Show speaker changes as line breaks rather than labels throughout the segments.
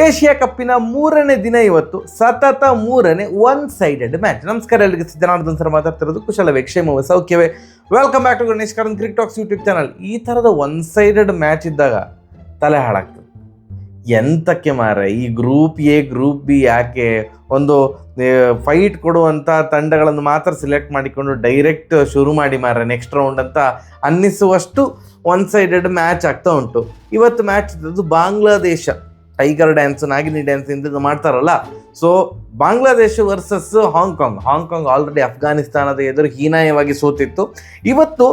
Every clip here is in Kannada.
ಏಷ್ಯಾ ಕಪ್ಪಿನ 3ನೇ ದಿನ ಇವತ್ತು, ಸತತ 3ನೇ ಒನ್ ಸೈಡೆಡ್ ಮ್ಯಾಚ್. ನಮಸ್ಕಾರ ಎಲ್ಲರಿಗೆ, ಜನಾರ್ದನ್ ಸರ್ ಮಾತಾಡ್ತಿರೋದು. ಕುಶಲವೇ, ಕ್ಷೇಮವೇ, ಸೌಖ್ಯವೇ? Welcome back to Ganesh Karanth cricket talks YouTube channel. ಈ ಥರದ ಒನ್ ಸೈಡೆಡ್ ಮ್ಯಾಚ್ ಇದ್ದಾಗ ತಲೆ ಹಾಳಾಗ್ತದೆ. ಎಂತಕ್ಕೆ ಮಾರೆ ಈ ಗ್ರೂಪ್ ಎ ಗ್ರೂಪ್ ಬಿ ಯಾಕೆ? ಒಂದು ಫೈಟ್ ಕೊಡುವಂಥ ತಂಡಗಳನ್ನು ಮಾತ್ರ ಸಿಲೆಕ್ಟ್ ಮಾಡಿಕೊಂಡು ಡೈರೆಕ್ಟ್ ಶುರು ಮಾಡಿ ಮಾರೆ ನೆಕ್ಸ್ಟ್ ರೌಂಡ್ ಅಂತ ಅನ್ನಿಸುವಷ್ಟು ಒನ್ ಸೈಡೆಡ್ ಮ್ಯಾಚ್ ಆಗ್ತಾ ಉಂಟು. ಇವತ್ತು ಮ್ಯಾಚ್ ಇದ್ದದ್ದು Bangladesh, tiger dance, Nagini dance ಇಂದ ಮಾಡ್ತಾರಲ್ಲ. So Bangladesh versus Hong Kong already ಅಫ್ಘಾನಿಸ್ತಾನದ ಎದುರು ಹೀನಾಯವಾಗಿ ಸೋತಿತ್ತು. ಇವತ್ತು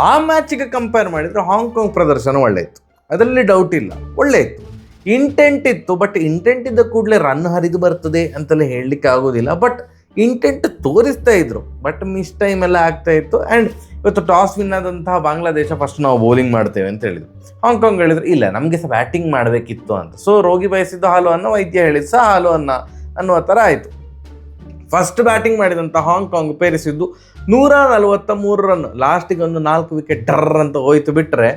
ಆ ಮ್ಯಾಚಿಗೆ ಕಂಪೇರ್ ಮಾಡಿದರೆ ಹಾಂಗ್ಕಾಂಗ್ ಪ್ರದರ್ಶನ ಒಳ್ಳೆ ಇತ್ತು, ಅದರಲ್ಲಿ ಡೌಟ್ ಇಲ್ಲ, ಒಳ್ಳೆ ಇತ್ತು. ಇಂಟೆಂಟ್ ಇತ್ತು, ಬಟ್ ಇಂಟೆಂಟ್ ಇದ್ದ ಕೂಡಲೇ ರನ್ ಹರಿದು ಬರ್ತದೆ ಅಂತಲೇ ಹೇಳಲಿಕ್ಕೆ ಆಗೋದಿಲ್ಲ. ಬಟ್ ಇಂಟೆಂಟ್ ತೋರಿಸ್ತಾ ಇದ್ರು, ಬಟ್ ಮಿಸ್ ಟೈಮ್ ಎಲ್ಲ ಆಗ್ತಾ ಇತ್ತು. ಆ್ಯಂಡ್ ಇವತ್ತು ಟಾಸ್ ವಿನ್ ಆದಂತಹ ಬಾಂಗ್ಲಾದೇಶ ಫಸ್ಟ್ ನಾವು ಬೌಲಿಂಗ್ ಮಾಡ್ತೇವೆ ಅಂತ ಹೇಳಿದ್ರು. ಹಾಂಗ್ಕಾಂಗ್ ಹೇಳಿದ್ರು ಇಲ್ಲ, ನಮಗೆ ಸಹ ಬ್ಯಾಟಿಂಗ್ ಮಾಡಬೇಕಿತ್ತು ಅಂತ. ಸೊ ರೋಗಿ ಬಯಸಿದ್ದ ಹಾಲು ಅನ್ನ, ವೈದ್ಯ ಹೇಳಿದ್ದು ಸಹ ಹಾಲು ಅನ್ನ ಅನ್ನುವ ಥರ ಆಯಿತು. ಫಸ್ಟ್ ಬ್ಯಾಟಿಂಗ್ ಮಾಡಿದಂಥ ಹಾಂಗ್ಕಾಂಗ್ ಪೇರಿಸಿದ್ದು 143 ರನ್. ಲಾಸ್ಟಿಗೆ ಒಂದು 4 ವಿಕೆಟ್ ಡರ್ ಅಂತ ಹೋಯ್ತು. ಬಿಟ್ಟರೆ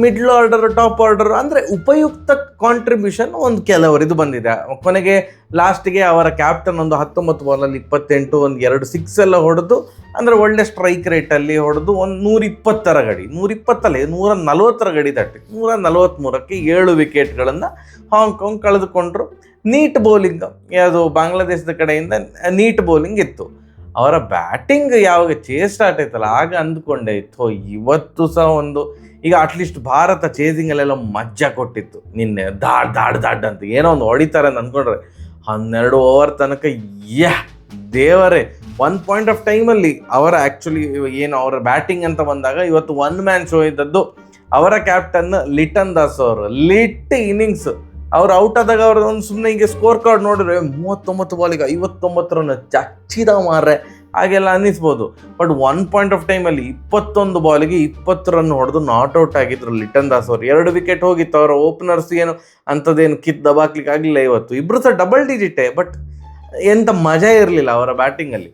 ಮಿಡ್ಲ್ ಆರ್ಡರ್, ಟಾಪ್ ಆರ್ಡರ್ ಅಂದರೆ ಉಪಯುಕ್ತ ಕಾಂಟ್ರಿಬ್ಯೂಷನ್ ಒಂದು ಕೆಲವರಿದು ಬಂದಿದೆ. ಕೊನೆಗೆ ಲಾಸ್ಟಿಗೆ ಅವರ ಕ್ಯಾಪ್ಟನ್ ಒಂದು 19 ಬಾಲಲ್ಲಿ 28, ಒಂದು 2 ಸಿಕ್ಸ್ ಎಲ್ಲ ಹೊಡೆದು, ಅಂದರೆ ಒಳ್ಳೆ ಸ್ಟ್ರೈಕ್ ರೇಟಲ್ಲಿ ಹೊಡೆದು ಒಂದು 120ರ ಗಡಿ, 120 140ರ ಗಡಿ ತಟ್ಟಿ 143ಕ್ಕೆ 7 ವಿಕೆಟ್ಗಳನ್ನು ಹಾಂಗ್ಕಾಂಗ್ ಕಳೆದುಕೊಂಡ್ರು. ನೀಟ್ ಬೌಲಿಂಗ್, ಯಾವುದು ಬಾಂಗ್ಲಾದೇಶದ ಕಡೆಯಿಂದ ನೀಟ್ ಬೌಲಿಂಗ್ ಇತ್ತು. ಅವರ ಬ್ಯಾಟಿಂಗ್ ಯಾವಾಗ ಚೇಸ್ ಸ್ಟಾರ್ಟ್ ಆಯ್ತಲ್ಲ, ಆಗ ಅಂದ್ಕೊಂಡೆ ಇತ್ತು ಇವತ್ತು ಸಹ ಒಂದು, ಈಗ ಅಟ್ಲೀಸ್ಟ್ ಭಾರತ ಚೇಸಿಂಗಲ್ಲೆಲ್ಲ ಮಜ್ಜಾ ಕೊಟ್ಟಿತ್ತು. ನಿನ್ನೆ ದಾಡ್ ಅಂತ ಏನೋ ಒಂದು ಹೊಡಿತಾರೆ ಅಂತ ಅಂದ್ಕೊಂಡ್ರೆ 12 ಓವರ್ ತನಕ ದೇವರೇ. ಒನ್ ಪಾಯಿಂಟ್ ಆಫ್ ಟೈಮಲ್ಲಿ ಅವರ ಆ್ಯಕ್ಚುಲಿ ಏನು ಅವರ ಬ್ಯಾಟಿಂಗ್ ಅಂತ ಬಂದಾಗ ಇವತ್ತು ಒನ್ ಮ್ಯಾನ್ ಶೋ ಇದ್ದದ್ದು ಅವರ ಕ್ಯಾಪ್ಟನ್ ಲಿಟನ್ ದಾಸ್ ಅವರು. Lit innings. ಅವ್ರು ಔಟ್ ಆದಾಗ ಅವ್ರ ಒಂದು ಸುಮ್ಮನೆ ಹೀಗೆ ಸ್ಕೋರ್ ಕಾರ್ಡ್ ನೋಡಿದ್ರೆ 39 ಬಾಲಿಗೆ 59 ರನ್ ಚಚ್ಚಿದ ಮಾರ್ರೆ ಹಾಗೆಲ್ಲ ಅನ್ನಿಸ್ಬೋದು. ಬಟ್ ಒನ್ ಪಾಯಿಂಟ್ ಆಫ್ ಟೈಮಲ್ಲಿ 21 ಬಾಲಿಗೆ 20 ರನ್ ಹೊಡೆದು ನಾಟ್ ಔಟ್ ಆಗಿದ್ರು ಲಿಟನ್ ದಾಸ್ ಅವರು. 2 ವಿಕೆಟ್ ಹೋಗಿತ್ತು. ಅವರ ಓಪನರ್ಸ್ ಏನು ಅಂಥದ್ದೇನು ದಬಾಕ್ಲಿಕ್ಕೆ ಆಗಲಿಲ್ಲ ಇವತ್ತು. ಇಬ್ಬರು ಸಹ ಡಬಲ್ ಡಿಜಿಟೇ, ಬಟ್ ಎಂಥ ಮಜಾ ಇರಲಿಲ್ಲ ಅವರ ಬ್ಯಾಟಿಂಗಲ್ಲಿ.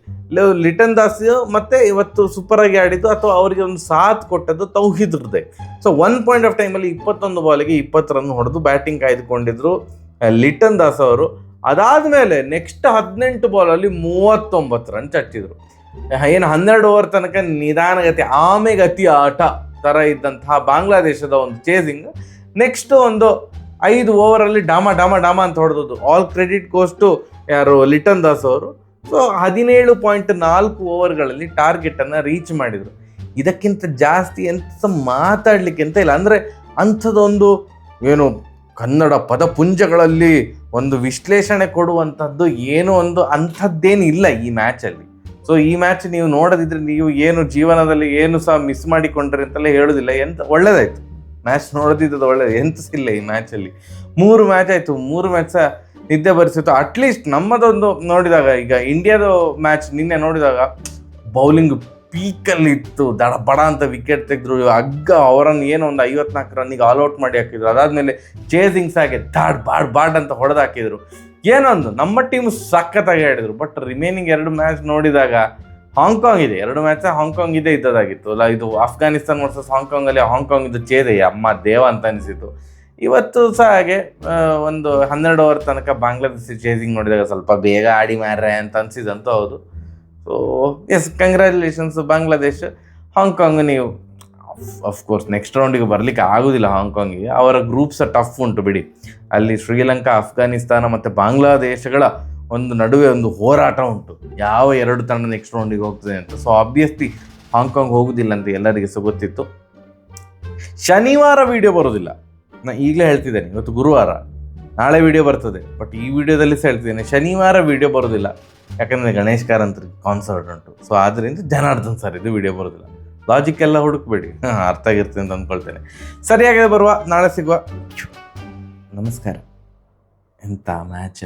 ಲಿಟನ್ ದಾಸ್ ಮತ್ತೆ ಇವತ್ತು ಸೂಪರಾಗಿ ಆಡಿದ್ದು, ಅಥವಾ ಅವರಿಗೆ ಒಂದು ಸಾಥ್ ಕೊಟ್ಟದ್ದು Towhid Hridoy. So one point of ಟೈಮಲ್ಲಿ 21 ಬಾಲಿಗೆ 20 ರನ್ ಹೊಡೆದು ಬ್ಯಾಟಿಂಗ್ ಕಾಯ್ದುಕೊಂಡಿದ್ರು ಲಿಟನ್ ದಾಸ್ ಅವರು. ಅದಾದಮೇಲೆ ನೆಕ್ಸ್ಟ್ 18 ಬಾಲಲ್ಲಿ 39 ರನ್ ಚಚ್ಚಿದ್ರು. ಏನು 12 ಓವರ್ ತನಕ ನಿಧಾನಗತಿ ಆಮೆಗತಿ ಆಟ ಥರ ಇದ್ದಂತಹ ಬಾಂಗ್ಲಾದೇಶದ ಒಂದು ಚೇಸಿಂಗ್ ನೆಕ್ಸ್ಟ್ ಒಂದು 5 ಓವರಲ್ಲಿ ಡಾಮ ಅಂತ ಹೊಡೆದದ್ದು. ಆಲ್ ಕ್ರೆಡಿಟ್ ಗೋಸ್ ಟು ಯಾರು ಲಿಟನ್ ದಾಸ್ ಅವರು. ಸೊ 17.4 ಓವರ್ಗಳಲ್ಲಿ ಟಾರ್ಗೆಟನ್ನು ರೀಚ್ ಮಾಡಿದರು. ಇದಕ್ಕಿಂತ ಜಾಸ್ತಿ ಎಂತ ಮಾತಾಡಲಿಕ್ಕೆ ಅಂತ ಇಲ್ಲ. ಅಂದರೆ ಅಂಥದ್ದೊಂದು ಏನು ಕನ್ನಡ ಪದಪುಂಜಗಳಲ್ಲಿ ಒಂದು ವಿಶ್ಲೇಷಣೆ ಕೊಡುವಂಥದ್ದು ಏನೋ ಒಂದು ಅಂಥದ್ದೇನು ಇಲ್ಲ ಈ ಮ್ಯಾಚಲ್ಲಿ. ಸೊ ಈ ಮ್ಯಾಚ್ ನೀವು ನೋಡದಿದ್ರೆ ನೀವು ಏನು ಜೀವನದಲ್ಲಿ ಏನು ಸಹ ಮಿಸ್ ಮಾಡಿಕೊಂಡ್ರಿ ಅಂತೆಲ್ಲ ಹೇಳೋದಿಲ್ಲ. ಎಂತ ಒಳ್ಳೇದಾಯ್ತು ಮ್ಯಾಚ್ ನೋಡದಿದ್ದದು, ಒಳ್ಳೇದು. ಎಂತ ಇಲ್ಲ ಈ ಮ್ಯಾಚಲ್ಲಿ. 3 ಮ್ಯಾಚ್ ಆಯಿತು, 3 ಮ್ಯಾಚ್ ಸಹ ನಿದ್ದೆ ಬರಿಸಿತ್ತು. ಅಟ್ಲೀಸ್ಟ್ ನಮ್ಮದೊಂದು ನೋಡಿದಾಗ, ಈಗ ಇಂಡಿಯಾದ ಮ್ಯಾಚ್ ನಿನ್ನೆ ನೋಡಿದಾಗ ಬೌಲಿಂಗ್ ಪೀಕಲ್ಲಿ ಇತ್ತು. ಬಡ ಅಂತ ವಿಕೆಟ್ ತೆಗೆದ್ರು. ಅವರನ್ನು ಏನೋ ಒಂದು 54 ರನ್ನಿಗೆ ಆಲ್ಔಟ್ ಮಾಡಿ ಹಾಕಿದ್ರು. ಅದಾದಮೇಲೆ ಚೇಸಿಂಗ್ಸ್ ಆಗಿ ಬಾಡ್ ಅಂತ ಹೊಡೆದು ಹಾಕಿದ್ರು. ಏನೊಂದು ನಮ್ಮ ಟೀಮ್ ಸಖತ್ತಾಗಿ ಆಡಿದ್ರು. ಬಟ್ ರಿಮೈನಿಂಗ್ 2 ಮ್ಯಾಚ್ ನೋಡಿದಾಗ ಹಾಂಗ್ಕಾಂಗ್ ಇದೆ, 2 ಮ್ಯಾಚ್ ಹಾಂಗ್ಕಾಂಗ್ ಇದ್ದದಾಗಿತ್ತು ಅಲ್ಲ. ಇದು ಅಫ್ಘಾನಿಸ್ತಾನ್ ವರ್ಸಸ್ ಹಾಂಗ್ಕಾಂಗಲ್ಲಿ ಹಾಂಗ್ಕಾಂಗ್ ಇದು ಚೇದೆ ಅಮ್ಮ ದೇವ ಅಂತ ಅನಿಸಿತು. ಇವತ್ತು ಸಹ ಹಾಗೆ ಒಂದು 12 ಓವರ್ ತನಕ ಬಾಂಗ್ಲಾದೇಶ ಚೇಸಿಂಗ್ ನೋಡಿದಾಗ ಸ್ವಲ್ಪ ಬೇಗ ಆಡಿ ಮಾರ್ರೆ ಅಂತ ಅನಿಸಿದಂತೂ ಹೌದು. So yes, congratulations Bangladesh. Hong Kong ನೀವು ಅಫ್ಕೋರ್ಸ್ ನೆಕ್ಸ್ಟ್ ರೌಂಡಿಗೆ ಬರಲಿಕ್ಕೆ ಆಗೋದಿಲ್ಲ ಹಾಂಗ್ಕಾಂಗಿಗೆ. ಅವರ ಗ್ರೂಪ್ಸ್ ಟಫ್ ಉಂಟು ಬಿಡಿ. ಅಲ್ಲಿ ಶ್ರೀಲಂಕಾ, ಅಫ್ಘಾನಿಸ್ತಾನ ಮತ್ತು ಬಾಂಗ್ಲಾದೇಶಗಳ ಒಂದು ನಡುವೆ ಒಂದು ಹೋರಾಟ ಉಂಟು, ಯಾವ 2 ತಂಡ ನೆಕ್ಸ್ಟ್ ರೌಂಡಿಗೆ ಹೋಗ್ತದೆ ಅಂತ. ಸೊ ಆಬ್ವಿಯಸ್ಲಿ ಹಾಂಗ್ಕಾಂಗ್ ಹೋಗೋದಿಲ್ಲ ಅಂತ ಎಲ್ಲರಿಗೆ ಸಹ ಗೊತ್ತಿತ್ತು. ಶನಿವಾರ ವಿಡಿಯೋ ಬರೋದಿಲ್ಲ, ನಾನು ಈಗಲೇ ಹೇಳ್ತಿದ್ದೇನೆ. ಇವತ್ತು ಗುರುವಾರ, ನಾಳೆ ವಿಡಿಯೋ ಬರ್ತದೆ. ಬಟ್ ಈ ವಿಡಿಯೋದಲ್ಲಿ ಸಹ ಹೇಳ್ತಿದ್ದೇನೆ, ಶನಿವಾರ ವಿಡಿಯೋ ಬರೋದಿಲ್ಲ. ಯಾಕಂದರೆ ಗಣೇಶ್ ಕಾರಂತ್ರಿಗೆ ಕಾನ್ಸರ್ಟ್ ಉಂಟು. ಸೊ ಆದ್ದರಿಂದ ಜನಾರ್ದನ್ ಸರ್ ಇದು ವಿಡಿಯೋ ಬರೋದಿಲ್ಲ. ಲಾಜಿಕ್ ಎಲ್ಲ ಹುಡುಕ್ಬೇಡಿ, ಅರ್ಥ ಆಗಿರ್ತದೆ ಅಂತ ಅಂದ್ಕೊಳ್ತೇನೆ. ಸರಿಯಾಗಿ ಬರುವ, ನಾಳೆ ಸಿಗುವ. ನಮಸ್ಕಾರ. ಎಂಥ ಮ್ಯಾಚ!